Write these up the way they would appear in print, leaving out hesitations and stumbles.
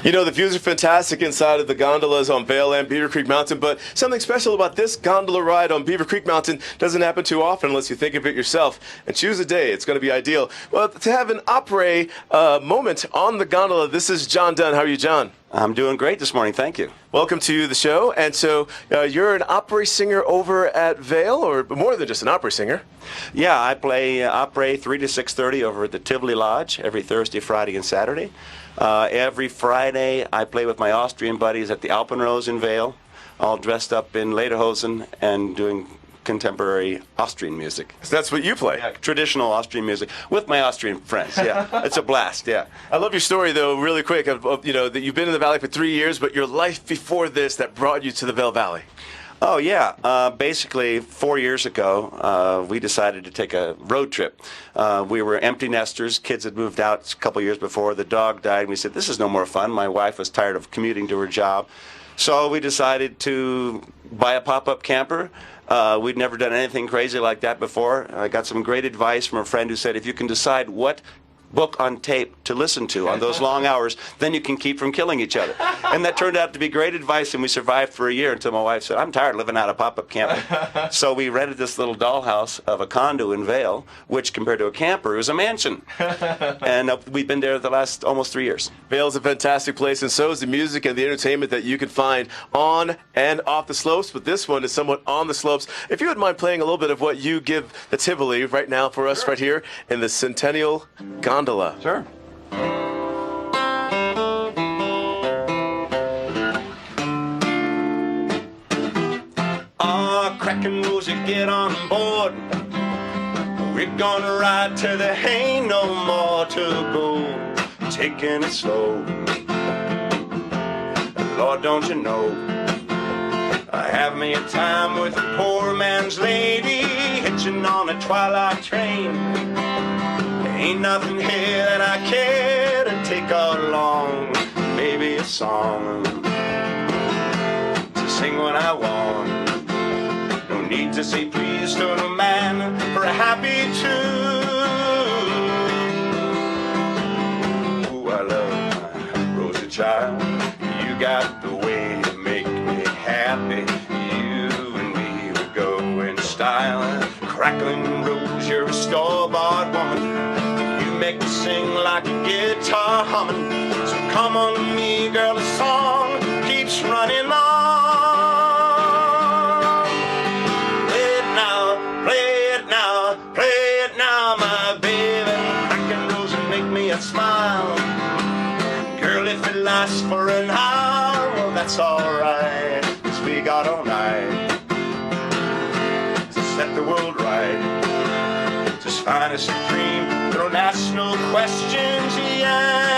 You know, the views are fantastic inside of the gondolas on Vail and Beaver Creek Mountain, but something special about this gondola ride on Beaver Creek Mountain doesn't happen too often unless you think of it yourself and choose a day. It's going to be ideal. Well, to have an opera moment on the gondola, this is John Dunn. How are you, John? I'm doing great this morning, thank you. Welcome to the show. And so you're an opera singer over at Vail, or more than just an opera singer? Yeah, I play opera 3 to 6:30 over at the Tivoli Lodge every Thursday, Friday, and Saturday. Every Friday, I play with my Austrian buddies at the Alpenrose in Vail, all dressed up in lederhosen and doing contemporary Austrian music. So that's what you play? Yeah, traditional Austrian music with my Austrian friends. Yeah, it's a blast. Yeah. I love your story, though, really quick. Of you know that you've been in the Valley for 3 years, but your life before this that brought you to the Vail Valley. Oh, yeah. Basically, 4 years ago, we decided to take a road trip. We were empty nesters. Kids had moved out a couple years before. The dog died. And we said, this is no more fun. My wife was tired of commuting to her job. So we decided to buy a pop-up camper. We'd never done anything crazy like that before. I got some great advice from a friend who said, if you can decide what book on tape to listen to on those long hours, then you can keep from killing each other. And that turned out to be great advice, and we survived for a year until my wife said, I'm tired of living out of pop-up camping. So we rented this little dollhouse of a condo in Vail, which compared to a camper was a mansion. And we've been there the last almost 3 years. Vail's a fantastic place, and so is the music and the entertainment that you can find on and off the slopes, but this one is somewhat on the slopes. If you wouldn't mind playing a little bit of what you give the Tivoli right now for us, right here in the Centennial Gondola. Sure. Cracking rules, you get on board. We're gonna ride till there ain't no more to go. Taking it slow. Lord, don't you know, I have me a time with a poor man's lady, hitching on a twilight train. Ain't nothing here that I care to take along. Maybe a song to sing when I want. No need to say please to a man for a happy tune. Ooh, I love my Rosie child. You got the way to make me happy. You and me would go in style. Crackling rose, you're a store-bought woman. You make me sing like a guitar humming. So come on to me, girl, the song keeps running on. Play it now, play it now, play it now, my baby. Cracking rose and make me a smile. Girl, if it lasts for an hour, well, that's alright, 'cause we got all night to set the world right. Just find a supreme, don't ask no questions, yeah.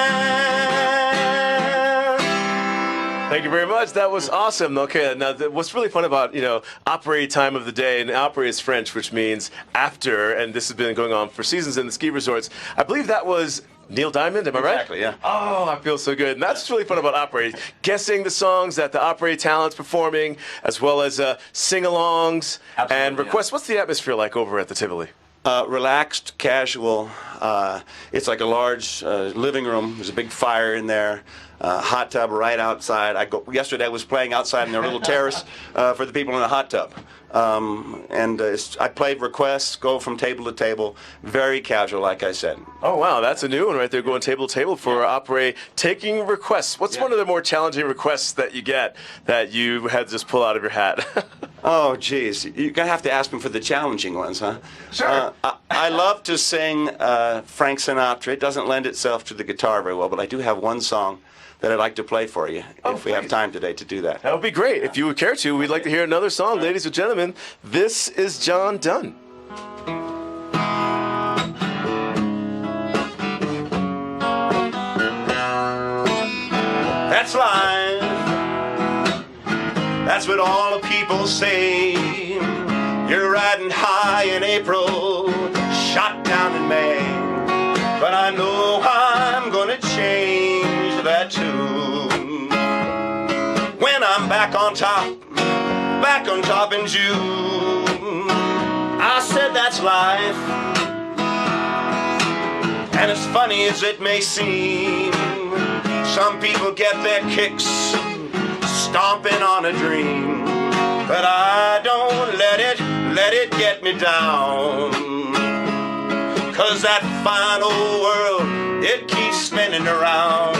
Thank you very much. That was awesome. Okay, now what's really fun about, you know, opera time of the day, and opera is French, which means after, and this has been going on for seasons in the ski resorts. I believe that was Neil Diamond, am I right? Exactly, yeah. Oh, I feel so good. And that's what's really fun about opera. Guessing the songs that the opera talent's performing, as well as sing-alongs and requests. Yeah. What's the atmosphere like over at the Tivoli? Relaxed, casual. It's like a large living room. There's a big fire in there. Hot tub right outside. Yesterday I was playing outside in their little terrace for the people in the hot tub. I played requests, go from table to table, very casual, like I said. Oh, wow, that's a new one right there, going table to table for opera, taking requests. What's one of the more challenging requests that you get that you had to just pull out of your hat? Oh, geez, you're going to have to ask me for the challenging ones, huh? Sure. I love to sing Frank Sinatra. It doesn't lend itself to the guitar very well, but I do have one song that I'd like to play for you, if we have time today to do that. That would be great. If you would care to, we'd like to hear another song. Ladies and gentlemen, this is John Dunn. That's life. That's what all the people say. You're riding high in April, shot down in May. But I know I'm gonna change that tune when I'm back on top in June. I said that's life, and as funny as it may seem, Some people get their kicks stomping on a dream, but I don't let it get me down. 'Cause that fine old world, it keeps spinning around.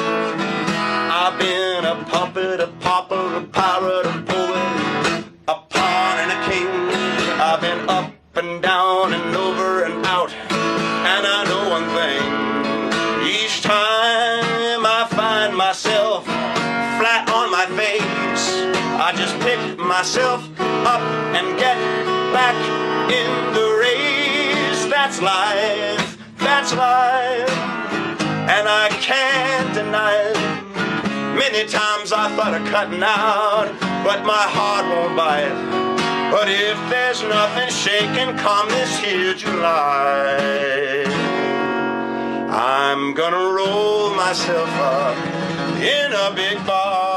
I've been a puppet, a pauper, a pirate, a poet, a pawn and a king. I've been up and down and over and out, and I know one thing. Each time I find myself flat on my face, I just pick myself up and get back in the race. That's life, that's life, and I can't deny it. Many times I thought of cutting out, but my heart won't bite. But if there's nothing shaking come this here July, I'm gonna roll myself up in a big bar.